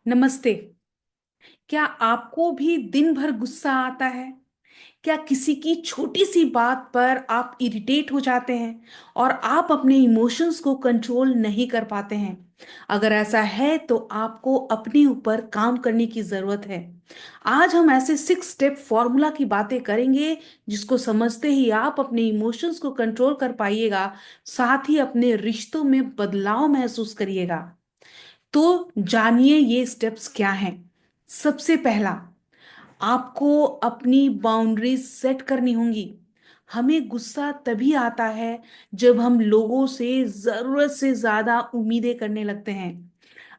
नमस्ते। क्या आपको भी दिन भर गुस्सा आता है? क्या किसी की छोटी सी बात पर आप इरिटेट हो जाते हैं और आप अपने इमोशंस को कंट्रोल नहीं कर पाते हैं? अगर ऐसा है तो आपको अपने ऊपर काम करने की जरूरत है। आज हम ऐसे 6 स्टेप फॉर्मूला की बातें करेंगे जिसको समझते ही आप अपने इमोशंस को कंट्रोल कर पाइएगा, साथ ही अपने रिश्तों में बदलाव महसूस करिएगा। तो जानिए ये स्टेप्स क्या हैं। सबसे पहला, आपको अपनी बाउंड्रीज सेट करनी होंगी। हमें गुस्सा तभी आता है जब हम लोगों से जरूरत से ज्यादा उम्मीदें करने लगते हैं।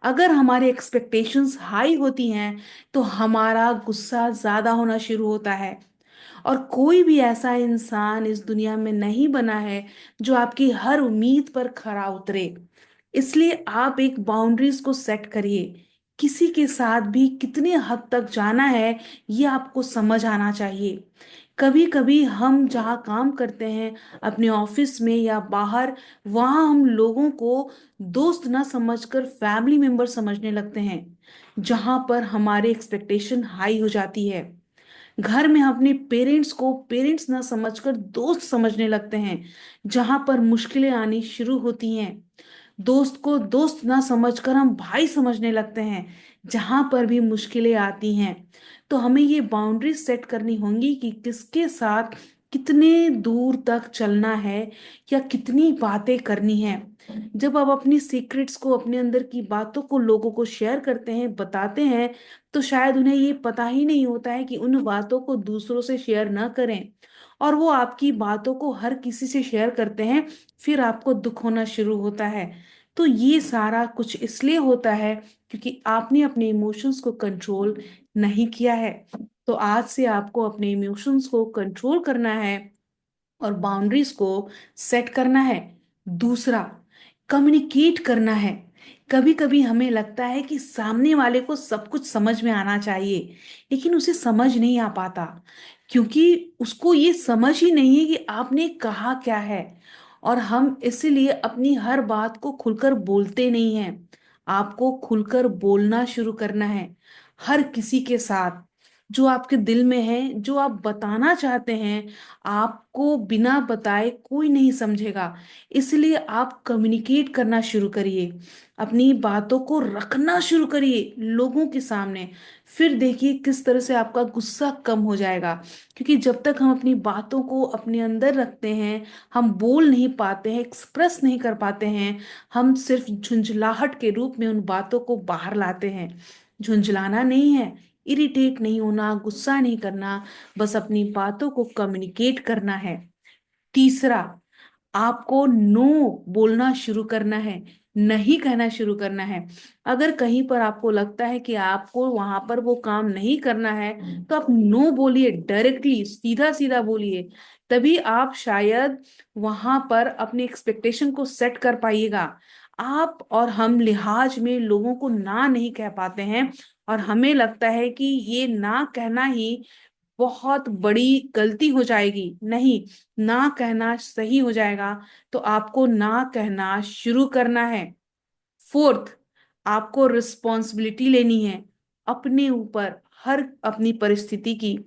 अगर हमारे एक्सपेक्टेशंस हाई होती हैं तो हमारा गुस्सा ज्यादा होना शुरू होता है। और कोई भी ऐसा इंसान इस दुनिया में नहीं बना है जो आपकी हर उम्मीद पर खरा उतरे। इसलिए आप एक बाउंड्रीज को सेट करिए। किसी के साथ भी कितने हद तक जाना है ये आपको समझ आना चाहिए। कभी कभी हम जहाँ काम करते हैं, अपने ऑफिस में या बाहर, वहाँ हम लोगों को दोस्त ना समझकर फैमिली मेंबर समझने लगते हैं, जहाँ पर हमारे एक्सपेक्टेशन हाई हो जाती है। घर में हम अपने पेरेंट्स को पेरेंट्स ना समझकर दोस्त समझने लगते हैं, जहां पर मुश्किलें आनी शुरू होती हैं। दोस्त को दोस्त ना समझकर हम भाई समझने लगते हैं, जहां पर भी मुश्किलें आती हैं। तो हमें ये बाउंड्री सेट करनी होंगी कि किसके साथ कितने दूर तक चलना है या कितनी बातें करनी है। जब आप अपनी सीक्रेट्स को, अपने अंदर की बातों को लोगों को शेयर करते हैं, बताते हैं, तो शायद उन्हें ये पता ही नहीं होता है कि उन बातों को दूसरों से शेयर ना करें। और वो आपकी बातों को हर किसी से शेयर करते हैं, फिर आपको दुख होना शुरू होता है। तो ये सारा कुछ इसलिए होता है क्योंकि आपने अपने इमोशंस को कंट्रोल नहीं किया है। तो आज से आपको अपने इमोशंस को कंट्रोल करना है और बाउंड्रीज को सेट करना है। दूसरा, कम्युनिकेट करना है। कभी कभी हमें लगता है कि सामने वाले को सब कुछ समझ में आना चाहिए, लेकिन उसे समझ नहीं आ पाता क्योंकि उसको ये समझ ही नहीं है कि आपने कहा क्या है। और हम इसीलिए अपनी हर बात को खुलकर बोलते नहीं हैं। आपको खुलकर बोलना शुरू करना है हर किसी के साथ। जो आपके दिल में है, जो आप बताना चाहते हैं, आपको बिना बताए कोई नहीं समझेगा। इसलिए आप कम्युनिकेट करना शुरू करिए, अपनी बातों को रखना शुरू करिए लोगों के सामने। फिर देखिए किस तरह से आपका गुस्सा कम हो जाएगा। क्योंकि जब तक हम अपनी बातों को अपने अंदर रखते हैं, हम बोल नहीं पाते हैं, एक्सप्रेस नहीं कर पाते हैं। हम सिर्फ झुंझलाहट के रूप में उन बातों को बाहर लाते हैं। झुंझलाना नहीं है, इरिटेट नहीं होना, गुस्सा नहीं करना, बस अपनी बातों को कम्युनिकेट करना है। तीसरा, आपको नो बोलना शुरू करना है, नहीं कहना शुरू करना है। अगर कहीं पर आपको लगता है कि आपको वहां पर वो काम नहीं करना है, तो आप नो बोलिए, डायरेक्टली सीधा सीधा बोलिए। तभी आप शायद वहां पर अपनी एक्सपेक्टेशन को सेट कर पाइएगा। आप और हम लिहाज में लोगों को ना नहीं कह पाते हैं, और हमें लगता है कि ये ना कहना ही बहुत बड़ी गलती हो जाएगी। नहीं, ना कहना सही हो जाएगा। तो आपको ना कहना शुरू करना है। फोर्थ, आपको रिस्पॉन्सिबिलिटी लेनी है अपने ऊपर, हर अपनी परिस्थिति की।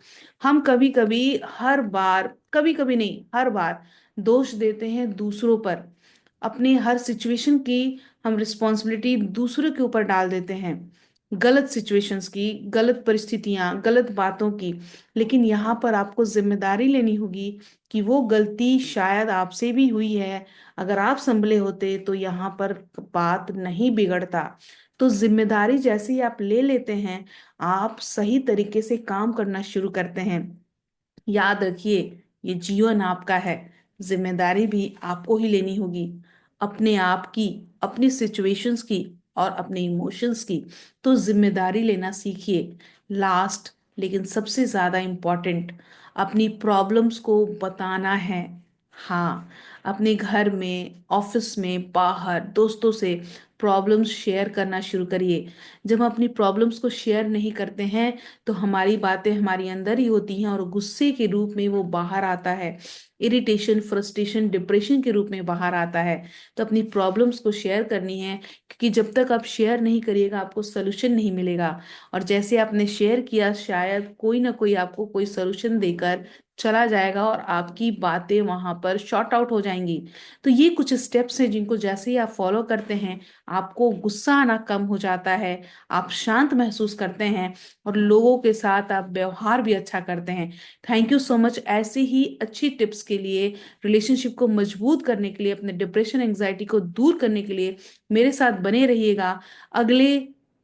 हम कभी कभी, हर बार, कभी कभी नहीं, हर बार दोष देते हैं दूसरों पर। अपनी हर सिचुएशन की हम रिस्पॉन्सिबिलिटी दूसरों के ऊपर डाल देते हैं, गलत सिचुएशंस की, गलत परिस्थितियां, गलत बातों की। लेकिन यहाँ पर आपको जिम्मेदारी लेनी होगी कि वो गलती शायद आपसे भी हुई है। अगर आप संभले होते तो यहाँ पर बात नहीं बिगड़ता। तो जिम्मेदारी जैसे ही आप ले लेते हैं, आप सही तरीके से काम करना शुरू करते हैं। याद रखिए, ये जीवन आपका है, जिम्मेदारी भी आपको ही लेनी होगी, अपने आप की, अपनी सिचुएशंस की और अपने इमोशंस की। तो जिम्मेदारी लेना सीखिए। लास्ट लेकिन सबसे ज्यादा इम्पोर्टेंट, अपनी प्रॉब्लम्स को बताना है। हाँ, अपने घर में, ऑफिस में, बाहर, दोस्तों से प्रॉब्लम्स शेयर करना शुरू करिए। जब हम अपनी प्रॉब्लम्स को शेयर नहीं करते हैं तो हमारी बातें हमारी अंदर ही होती हैं और गुस्से के रूप में वो बाहर आता है, इरिटेशन, फ्रस्ट्रेशन, डिप्रेशन के रूप में बाहर आता है। तो अपनी प्रॉब्लम्स को शेयर करनी है, क्योंकि जब तक आप शेयर नहीं करिएगा आपको सोल्यूशन नहीं मिलेगा। और जैसे आपने शेयर किया, शायद कोई ना कोई आपको कोई सोल्यूशन देकर चला जाएगा और आपकी बातें वहां पर शॉर्ट आउट हो जाएंगी। तो ये कुछ स्टेप्स हैं जिनको जैसे ही आप फॉलो करते हैं आपको गुस्सा आना कम हो जाता है, आप शांत महसूस करते हैं और लोगों के साथ आप व्यवहार भी अच्छा करते हैं। Thank you so much. ऐसे ही अच्छी टिप्स के लिए, रिलेशनशिप को मजबूत करने के लिए, अपने डिप्रेशन एंजाइटी को दूर करने के लिए मेरे साथ बने रहिएगा। अगले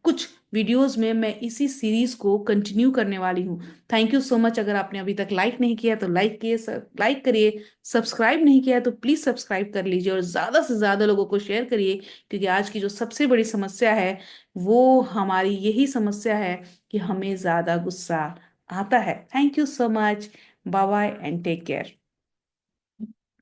कुछ वीडियोस में मैं इसी सीरीज को कंटिन्यू करने वाली हूँ। Thank you so much. अगर आपने अभी तक लाइक नहीं किया तो लाइक करिए, सब्सक्राइब नहीं किया तो प्लीज सब्सक्राइब कर लीजिए और ज्यादा से ज्यादा लोगों को शेयर करिए, क्योंकि आज की जो सबसे बड़ी समस्या है वो हमारी यही समस्या है कि हमें ज्यादा गुस्सा आता है। Thank you so much. Bye bye and take care.